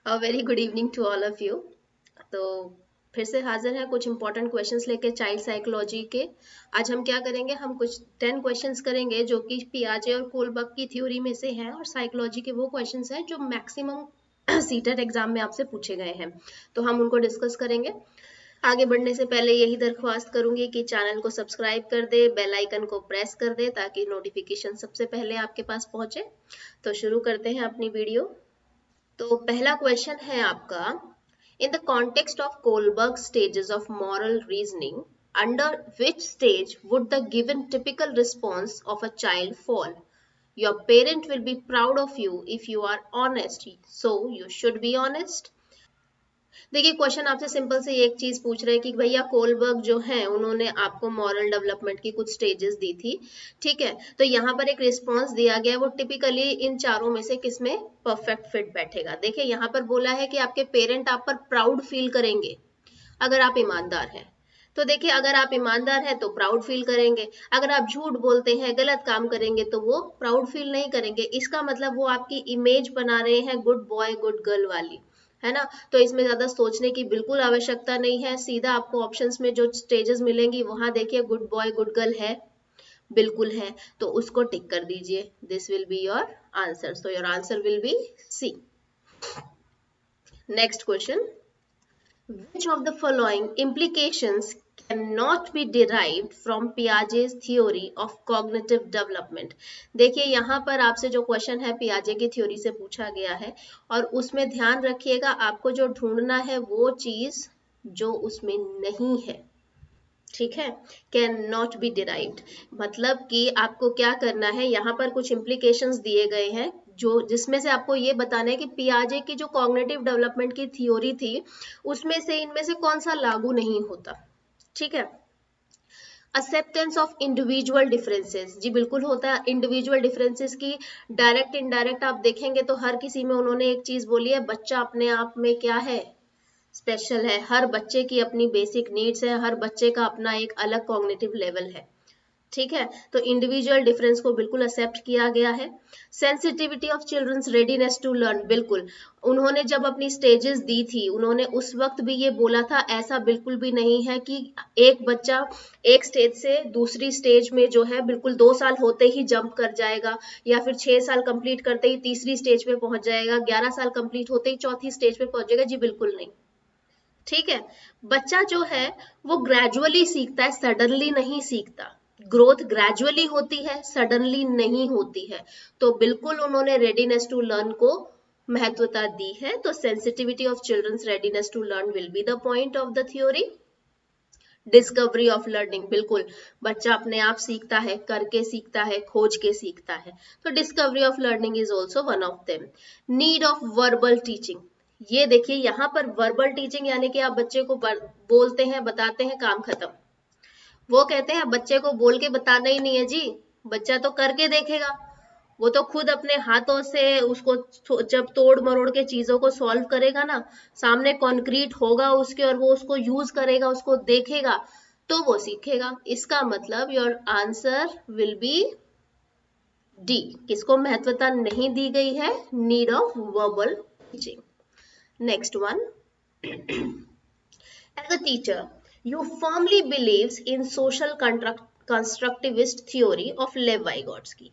Very good evening to all of you. तो फिर से हाजिर हैं कुछ इंपॉर्टेंट क्वेश्चंस लेके चाइल्ड साइकोलॉजी के। आज हम क्या करेंगे, हम कुछ 10 क्वेश्चंस करेंगे जो कि पियाजे और कोलबर्ग की थ्योरी में से हैं और साइकोलॉजी के वो क्वेश्चंस हैं जो मैक्सिमम सीटेट एग्जाम में आपसे पूछे गए हैं। तो हम उनको डिस्कस करेंगे। आगे बढ़ने से पहले यही दरख्वास्त करूंगी कि चैनल को सब्सक्राइब कर दे, बेल आइकन को प्रेस कर दे ताकि नोटिफिकेशन सबसे पहले आपके पास पहुंचे। तो शुरू करते हैं अपनी वीडियो। तो पहला क्वेश्चन है आपका, in the context of Kohlberg stages of moral reasoning, under which stage would the given typical response of a child fall? Your parent will be proud of you if you are honest, so you should be honest. देखिए, question आपसे simple से एक चीज पूछ रहे हैं कि भैया कोलबर्ग जो है उन्होंने आपको मॉरल डेवलपमेंट की कुछ स्टेजेस दी थी, ठीक है। तो यहाँ पर एक रिस्पॉन्स दिया गया है, वो टिपिकली इन चारों में से किस में परफेक्ट फिट बैठेगा। देखिए यहाँ पर बोला है कि आपके पेरेंट आप पर प्राउड फील करेंगे अगर आप ईमानदार हैं। तो देखिए, अगर आप ईमानदार हैं तो प्राउड फील करेंगे, अगर आप झूठ बोलते हैं, गलत काम करेंगे तो वो प्राउड फील नहीं करेंगे। इसका मतलब वो आपकी इमेज बना रहे हैं गुड बॉय गुड गर्ल वाली, है ना। तो इसमें ज्यादा सोचने की बिल्कुल आवश्यकता नहीं है। सीधा आपको ऑप्शंस में जो स्टेजेस मिलेंगी वहां देखिए गुड बॉय गुड गर्ल है, बिल्कुल है, तो उसको टिक कर दीजिए। This will be your answer, so your answer will be C. Next question, which of the following implications cannot be derived from Piaget's theory of cognitive development? देखिए यहाँ पर आपसे जो क्वेश्चन है पियाजे की थ्योरी से पूछा गया है और उसमें ध्यान रखिएगा आपको जो ढूंढना है वो चीज जो उसमें नहीं है, ठीक है। कैन नॉट बी डिराइव्ड मतलब कि आपको क्या करना है, यहाँ पर कुछ इम्प्लीकेशंस दिए गए हैं जो जिसमें से आपको ये बताना है कि पियाजे की जो कॉग्निटिव डेवलपमेंट की थ्योरी थी उसमें से इनमें से कौन सा लागू नहीं होता, ठीक है। एक्सेप्टेंस ऑफ इंडिविजुअल डिफरेंसेस, जी बिल्कुल होता है। इंडिविजुअल डिफरेंसेस की डायरेक्ट इनडायरेक्ट आप देखेंगे तो हर किसी में उन्होंने एक चीज बोली है, बच्चा अपने आप में क्या है, स्पेशल है। हर बच्चे की अपनी बेसिक नीड्स है, हर बच्चे का अपना एक अलग कॉग्निटिव लेवल है, ठीक है। तो इंडिविजुअल डिफरेंस को बिल्कुल एक्सेप्ट किया गया है। Sensitivity of children's readiness to learn, बिल्कुल उन्होंने जब अपनी स्टेजेस दी थी उन्होंने उस वक्त भी ये बोला था, ऐसा बिल्कुल भी नहीं है कि एक बच्चा एक स्टेज से दूसरी स्टेज में जो है बिल्कुल 2 साल होते ही जंप कर जाएगा या फिर 6 साल कंप्लीट करते ही तीसरी स्टेज पे पहुंच जाएगा, 11 साल कंप्लीट होते ही चौथी स्टेज पे पहुंच जाएगा, जी बिल्कुल नहीं, ठीक है। बच्चा जो है वो ग्रेजुअली सीखता है, सडनली नहीं सीखता। ग्रोथ ग्रेजुअली होती है, सडनली नहीं होती है। तो बिल्कुल उन्होंने रेडीनेस टू लर्न को महत्वता दी है। तो sensitivity of children's readiness to learn will be the point of the theory. Discovery of learning, बिल्कुल बच्चा अपने आप सीखता है, करके सीखता है, खोज के सीखता है। तो discovery of learning is also one of them. Need of verbal teaching, ये देखिए यहाँ पर वर्बल टीचिंग यानी कि आप बच्चे को बोलते हैं, बताते हैं, काम खत्म। वो कहते हैं बच्चे को बोल के बताना ही नहीं है जी, बच्चा तो करके देखेगा। वो तो खुद अपने हाथों से उसको जब तोड़ मरोड़ के चीजों को सॉल्व करेगा ना, सामने कॉन्क्रीट होगा उसके और वो उसको यूज करेगा, उसको देखेगा, तो वो सीखेगा। इसका मतलब your answer will be D. किसको महत्वता नहीं दी गई है? Need of verbal teaching. Next one, as a teacher, you firmly believes in social constructivist theory of Lev Vygotsky.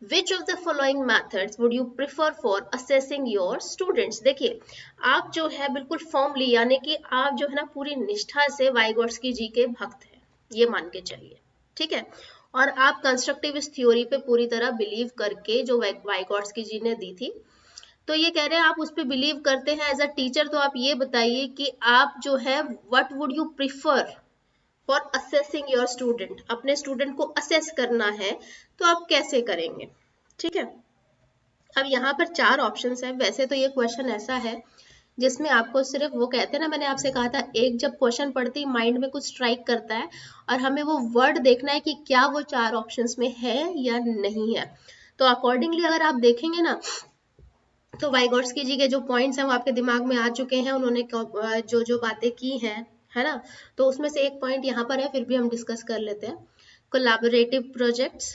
Which of the following methods would you prefer for assessing your students? देखिए, आप जो है बिल्कुल formally यानी कि आप जो है ना पूरी निष्ठा से वाइगोट्स्की जी के भक्त हैं, ये मान के चलिए, ठीक है। और आप कंस्ट्रक्टिविस्ट थ्योरी पे पूरी तरह बिलीव करके जो वाइगोट्स्की जी ने दी थी, तो ये कह रहे हैं आप उस पर बिलीव करते हैं एज अ टीचर। तो आप ये बताइए कि आप जो है what would you prefer for assessing your student, अपने स्टूडेंट को असेस करना है तो आप कैसे करेंगे, ठीक है। अब यहाँ पर 4 ऑप्शंस है। वैसे तो ये क्वेश्चन ऐसा है जिसमें आपको सिर्फ वो कहते हैं ना, मैंने आपसे कहा था एक जब क्वेश्चन पढ़ते ही माइंड में कुछ स्ट्राइक करता है और हमें वो वर्ड देखना है कि क्या वो 4 ऑप्शंस में है या नहीं है। तो अकॉर्डिंगली अगर आप देखेंगे ना तो वाइगोट्स्की जी के जो पॉइंट्स हैं वो आपके दिमाग में आ चुके हैं, उन्होंने जो जो बातें की हैं, है ना। तो उसमें से एक पॉइंट यहाँ पर है, फिर भी हम डिस्कस कर लेते हैं। Collaborative projects,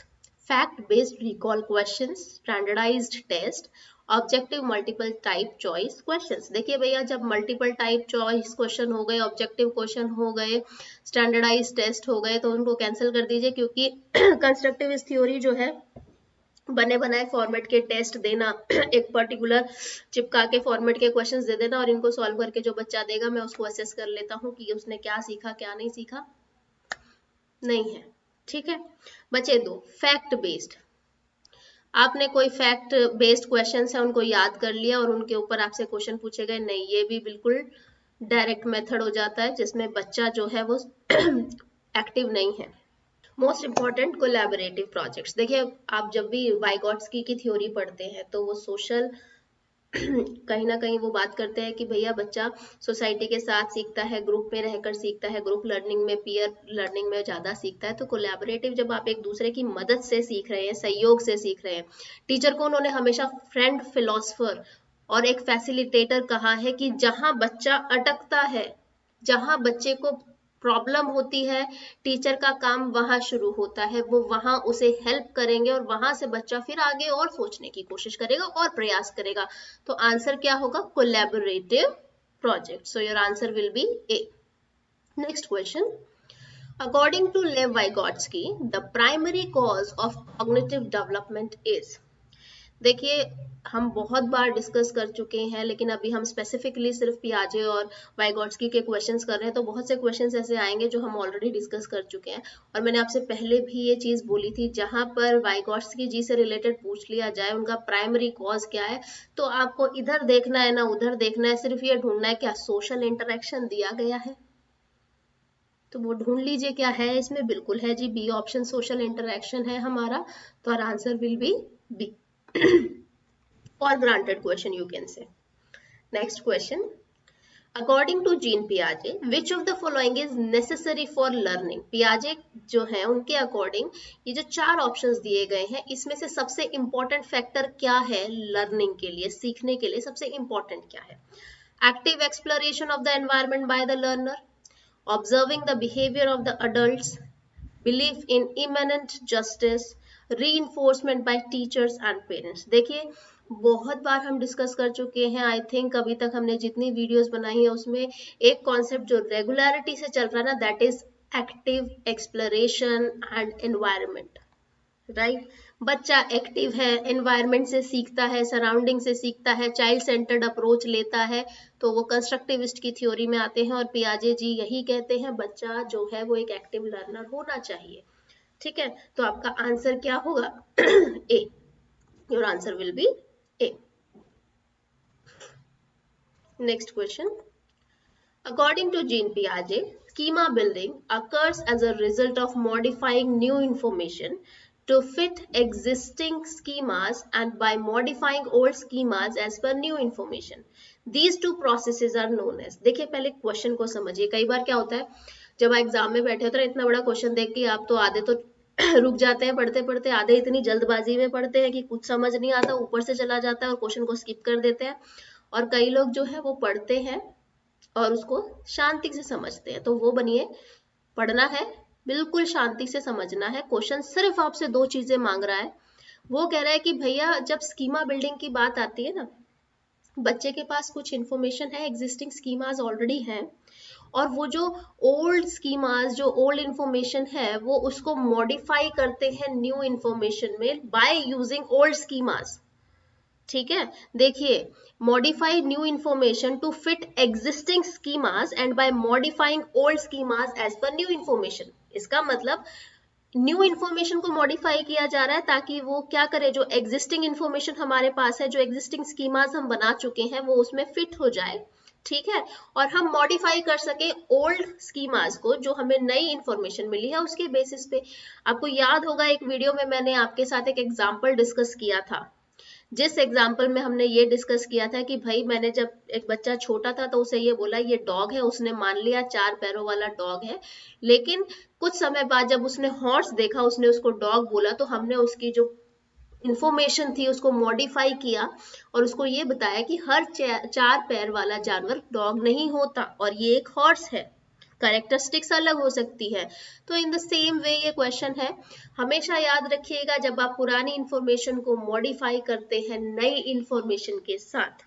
fact based recall questions, standardised test objective multiple type choice questions. देखिए भैया, जब मल्टीपल टाइप चॉइस क्वेश्चन हो गए, ऑब्जेक्टिव क्वेश्चन हो गए, स्टैंडर्डाइज टेस्ट हो गए, तो उनको कैंसिल कर दीजिए, क्योंकि कंस्ट्रक्टिविस्ट थ्योरी जो है बने बनाए फॉर्मेट के टेस्ट देना, एक पर्टिकुलर चिपका के फॉर्मेट के क्वेश्चंस दे देना और इनको सॉल्व करके जो बच्चा देगा मैं उसको असेस कर लेता हूँ कि उसने क्या सीखा क्या नहीं सीखा, नहीं है। ठीक है, बचे दो फैक्ट बेस्ड। आपने कोई फैक्ट बेस्ड क्वेश्चंस है उनको याद कर लिया और उनके ऊपर आपसे क्वेश्चन पूछे गए, नहीं, ये भी बिल्कुल डायरेक्ट मेथड हो जाता है जिसमें बच्चा जो है वो एक्टिव नहीं है। Most important collaborative projects. देखिए, आप जब भी वाइगॉट्स्की की थ्योरी पढ़ते हैं तो वो सोशल कहीं ना कहीं वो बात करते हैं कि भैया बच्चा सोसाइटी के साथ सीखता है, ग्रुप में रहकर सीखता है, ग्रुप लर्निंग में, पीयर लर्निंग में ज्यादा सीखता है। तो कोलैबोरेटिव जब आप एक दूसरे की मदद से सीख रहे हैं, सहयोग से सीख रहे हैं, टीचर को उन्होंने हमेशा फ्रेंड, फिलोसफर और एक फैसिलिटेटर कहा है कि जहां बच्चा अटकता है, जहां बच्चे को प्रॉब्लम होती है, टीचर का काम वहां शुरू होता है, वो वहां उसे हेल्प करेंगे और वहां से बच्चा फिर आगे और सोचने की कोशिश करेगा और प्रयास करेगा। तो आंसर क्या होगा? Collaborative project. So your answer will be A. Next question, according to Lev Vygotsky, the primary cause of cognitive development is। देखिए, हम बहुत बार डिस्कस कर चुके हैं, लेकिन अभी हम स्पेसिफिकली सिर्फ पियाजे और वाइगॉट्स्की के क्वेश्चंस कर रहे हैं, तो बहुत से क्वेश्चंस ऐसे आएंगे जो हम ऑलरेडी डिस्कस कर चुके हैं। और मैंने आपसे पहले भी ये चीज बोली थी, जहां पर वाइगॉट्स्की जी से रिलेटेड पूछ लिया जाए उनका प्राइमरी कॉज क्या है, तो आपको इधर देखना है ना उधर देखना है, सिर्फ ये ढूंढना है क्या सोशल इंटरेक्शन दिया गया है, तो वो ढूंढ लीजिए क्या है इसमें। बिल्कुल है जी, बी ऑप्शन सोशल इंटरेक्शन है हमारा, तो our answer will be B. or granted question you can say. Next question, according to Jean Piaget, which of the following is necessary for learning? Piaget जो है उनके अकॉर्डिंग ये जो 4 options दिए गए हैं, इसमें से सबसे इंपॉर्टेंट फैक्टर क्या है लर्निंग के लिए, सीखने के लिए सबसे इंपॉर्टेंट क्या है? Active exploration of the environment by the learner, observing the behaviour of the adults, belief in immanent justice, reinforcement by teachers and parents. देखिए, बहुत बार हम डिस्कस कर चुके हैं, आई थिंक अभी तक हमने जितनी वीडियोस बनाई है उसमें एक कॉन्सेप्ट जो रेगुलरिटी से चल रहा है ना, that is active exploration and environment. Right, बच्चा एक्टिव है, एनवायरनमेंट से सीखता है, सराउंडिंग से सीखता है, चाइल्ड सेंटर्ड अप्रोच लेता है, तो वो कंस्ट्रक्टिविस्ट की थ्योरी में आते हैं। और पियाजे जी यही कहते हैं बच्चा जो है वो एक एक्टिव लर्नर होना चाहिए। ठीक है, तो आपका आंसर क्या होगा? A. Your answer will be A. Next question, according to Jean Piaget, schema building occurs as a result of modifying new information to fit existing schemas and by modifying old schemas as per new information. These two processes are known as। देखिए, पहले question को समझिए। कई बार क्या होता है, जब आप एग्जाम में बैठे होते हैं, इतना बड़ा क्वेश्चन देख के आप तो आधे तो रुक जाते हैं पढ़ते पढ़ते, आधे इतनी जल्दबाजी में पढ़ते हैं कि कुछ समझ नहीं आता, ऊपर से चला जाता है और क्वेश्चन को स्किप कर देते हैं। और कई लोग जो है वो पढ़ते हैं और उसको शांति से समझते हैं। तो वो बनिए, पढ़ना है, बिल्कुल शांति से समझना है। क्वेश्चन सिर्फ आपसे 2 चीजें मांग रहा है। वो कह रहा है कि भैया जब स्कीमा बिल्डिंग की बात आती है ना, बच्चे के पास कुछ इंफॉर्मेशन है, एग्जिस्टिंग स्कीमाज ऑलरेडी हैं, और वो जो ओल्ड स्कीमाज, जो ओल्ड इंफॉर्मेशन है, वो उसको मॉडिफाई करते हैं न्यू इंफॉर्मेशन में बाय यूजिंग ओल्ड स्कीमाज। ठीक है, देखिए, modify new information to fit existing schemas and by modifying old schemas as per new information. इसका मतलब न्यू इंफॉर्मेशन को मॉडिफाई किया जा रहा है ताकि वो क्या करे, जो एग्जिस्टिंग इंफॉर्मेशन हमारे पास है, जो एग्जिस्टिंग स्कीमास हम बना चुके हैं, वो उसमें फिट हो जाए। ठीक है, और हम मॉडिफाई कर सके ओल्ड स्कीमास को, जो हमें नई इंफॉर्मेशन मिली है उसके बेसिस पे। आपको याद होगा एक वीडियो में मैंने आपके साथ एक एग्जाम्पल डिस्कस किया था, जिस एग्जाम्पल में हमने ये डिस्कस किया था कि भाई मैंने जब एक बच्चा छोटा था तो उसे ये बोला ये डॉग है, उसने मान लिया 4 पैरों वाला डॉग है, लेकिन कुछ समय बाद जब उसने हॉर्स देखा, उसने उसको डॉग बोला, तो हमने उसकी जो इंफॉर्मेशन थी उसको मॉडिफाई किया और उसको ये बताया कि हर 4 पैर वाला जानवर डॉग नहीं होता और ये एक हॉर्स है। कैरेक्टरिस्टिक्स अलग हो सकती है। तो इन द सेम वे ये क्वेश्चन है, हमेशा याद रखिएगा जब आप पुरानी इंफॉर्मेशन को मॉडिफाई करते हैं नई इंफॉर्मेशन के साथ,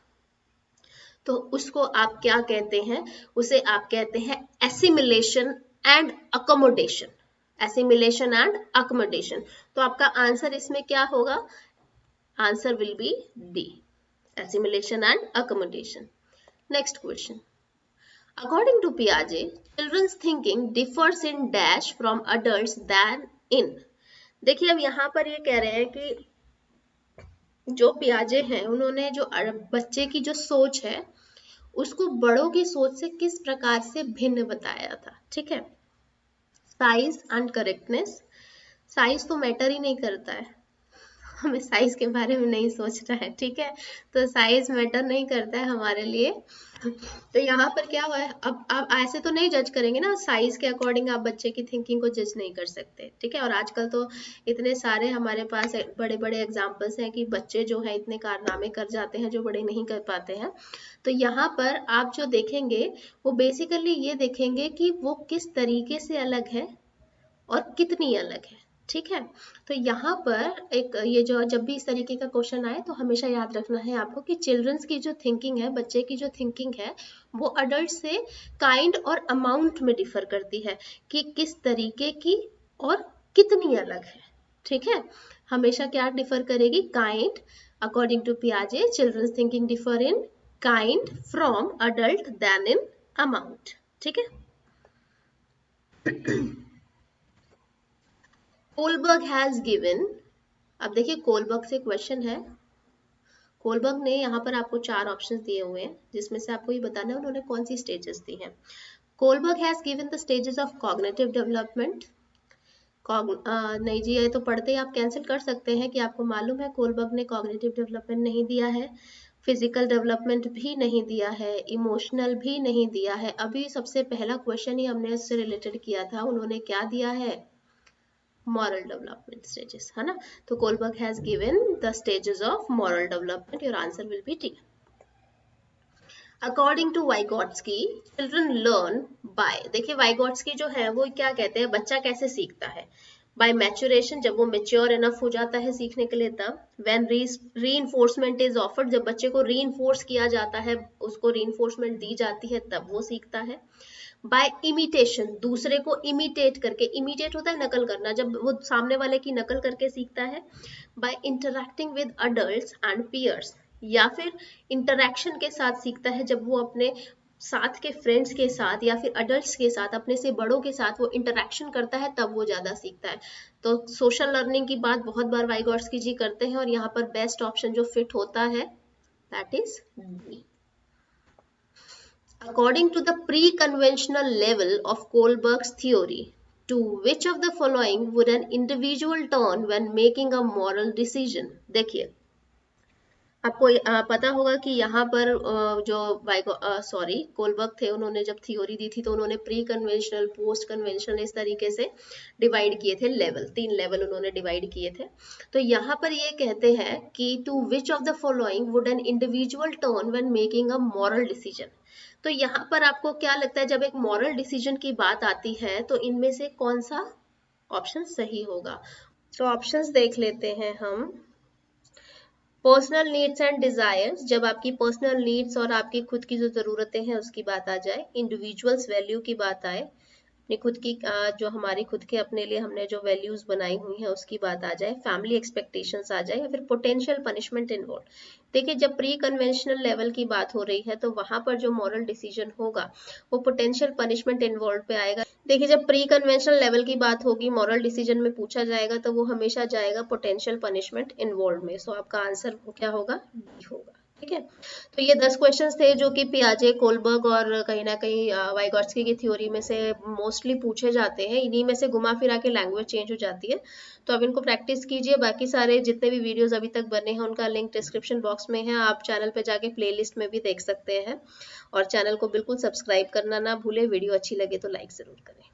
तो उसको आप क्या कहते हैं, उसे आप कहते हैं assimilation and accommodation. Assimilation and accommodation. तो आपका आंसर इसमें क्या होगा, answer will be D, assimilation and accommodation. Next question, according to Piaget, children's thinking differs in dash from adults than in। देखिए अब यहाँ पर ये कह रहे हैं कि जो पियाजे हैं उन्होंने जो बच्चे की जो सोच है उसको बड़ों की सोच से किस प्रकार से भिन्न बताया था। ठीक है, साइज एंड करेक्टनेस। साइज तो मैटर ही नहीं करता है, हमें साइज के बारे में नहीं सोचना है। ठीक है, तो साइज मैटर नहीं करता है हमारे लिए। तो यहाँ पर क्या हुआ है, अब आप ऐसे तो नहीं जज करेंगे ना, साइज के अकॉर्डिंग आप बच्चे की थिंकिंग को जज नहीं कर सकते। ठीक है, और आजकल तो इतने सारे हमारे पास बड़े बड़े एग्जाम्पल्स हैं कि बच्चे जो है इतने कारनामे कर जाते हैं जो बड़े नहीं कर पाते हैं। तो यहाँ पर आप जो देखेंगे वो बेसिकली ये देखेंगे कि वो किस तरीके से अलग है और कितनी अलग है। ठीक है, तो यहाँ पर एक ये जो जब भी इस तरीके का क्वेश्चन आए तो हमेशा याद रखना है आपको कि चिल्ड्रंस की जो थिंकिंग है, बच्चे की जो थिंकिंग है वो अडल्ट से काइंड और अमाउंट में डिफर करती है कि किस तरीके की और कितनी अलग है। ठीक है, हमेशा क्या डिफर करेगी, काइंड। अकॉर्डिंग टू पियाजे children's thinking differ in kind from adult then in amount. ठीक है, कोलबर्ग हैज गिवन, अब देखिए कोलबर्ग से क्वेश्चन है। कोलबर्ग ने यहाँ पर आपको 4 ऑप्शंस दिए हुए हैं जिसमें से आपको ये बताना है उन्होंने कौन सी स्टेजेस दी हैं। Kohlberg has given the stages of cognitive development. नहीं जी, ये तो पढ़ते ही आप कैंसिल कर सकते हैं कि आपको मालूम है कोलबर्ग ने कॉग्निटिव डेवलपमेंट नहीं दिया है, फिजिकल डेवलपमेंट भी नहीं दिया है, इमोशनल भी नहीं दिया है। अभी सबसे पहला क्वेश्चन ही हमने इससे रिलेटेड किया था, उन्होंने क्या दिया है, moral development stages, है ना। तो Kohlberg has given the stages of moral development, your answer will be D. According to Vygotsky children learn by, देखिए वाइगोट्स्की जो है वो क्या कहते हैं, बच्चा कैसे सीखता है, बाय मैच्योरेशन, जब वो मेच्योर इनफ हो जाता है सीखने के लिए तब, व्हेन रीइंफोर्समेंट इज ऑफर्ड, जब बच्चे को रीइंफोर्स किया जाता है, उसको रीइंफोर्समेंट दी जाती है तब वो सीखता है, बाय इमिटेशन, दूसरे को इमिटेट करके, इमिटेट होता है नकल करना, जब वो सामने वाले की नकल करके सीखता है, by interacting with adults and peers, या फिर इंटरैक्शन के साथ सीखता है, जब वो अपने साथ के फ्रेंड्स के साथ या फिर अडल्ट्स के साथ, अपने से बड़ों के साथ वो इंटरैक्शन करता है तब वो ज्यादा सीखता है। तो सोशल लर्निंग की बात बहुत बार वाइगोट्स्की जी करते हैं और यहाँ पर बेस्ट ऑप्शन जो फिट होता है that is D. According to the pre-conventional level of Kohlberg's theory, to which of the following would an individual turn when making a moral decision? देखिए आपको पता होगा कि यहाँ पर जो कोलबर्ग थे, उन्होंने जब थ्योरी दी थी तो उन्होंने प्री कन्वेंशनल, पोस्ट कन्वेंशनल इस तरीके से डिवाइड किए थे, लेवल 3 लेवल उन्होंने डिवाइड किए थे। तो यहाँ पर ये कहते हैं कि to which of the following would an individual turn when making a moral decision. तो यहाँ पर आपको क्या लगता है, जब एक मॉरल डिसीजन की बात आती है तो इनमें से कौन सा ऑप्शन सही होगा। तो ऑप्शंस देख लेते हैं हम। पर्सनल नीड्स एंड डिजायर्स, जब आपकी पर्सनल नीड्स और आपकी खुद की जो जरूरतें हैं उसकी बात आ जाए, इंडिविजुअल्स वैल्यू की बात आए, अपनी खुद की जो हमारी खुद के अपने लिए हमने जो वैल्यूज बनाई हुई हैं उसकी बात आ जाए, फैमिली एक्सपेक्टेशंस आ जाए, या फिर पोटेंशियल पनिशमेंट इन्वॉल्व। देखिए जब प्री कन्वेंशनल लेवल की बात हो रही है तो वहां पर जो मॉरल डिसीजन होगा वो पोटेंशियल पनिशमेंट इन्वॉल्व पे आएगा। देखिए जब प्री कन्वेंशनल लेवल की बात होगी, मॉरल डिसीजन में पूछा जाएगा तो वो हमेशा जाएगा पोटेंशियल पनिशमेंट इन्वॉल्व में। सो आपका आंसर क्या होगा, डी होगा। ठीक है, तो ये 10 क्वेश्चंस थे जो कि पियाजे, कोलबर्ग और कहीं ना कहीं वाइगोट्स्की की थ्योरी में से मोस्टली पूछे जाते हैं। इन्हीं में से घुमा फिरा के लैंग्वेज चेंज हो जाती है, तो अब इनको प्रैक्टिस कीजिए। बाकी सारे जितने भी वीडियोस अभी तक बने हैं उनका लिंक डिस्क्रिप्शन बॉक्स में है, आप चैनल पे जाके प्लेलिस्ट में भी देख सकते हैं। और चैनल को बिल्कुल सब्सक्राइब करना ना भूले, वीडियो अच्छी लगे तो लाइक जरूर करें।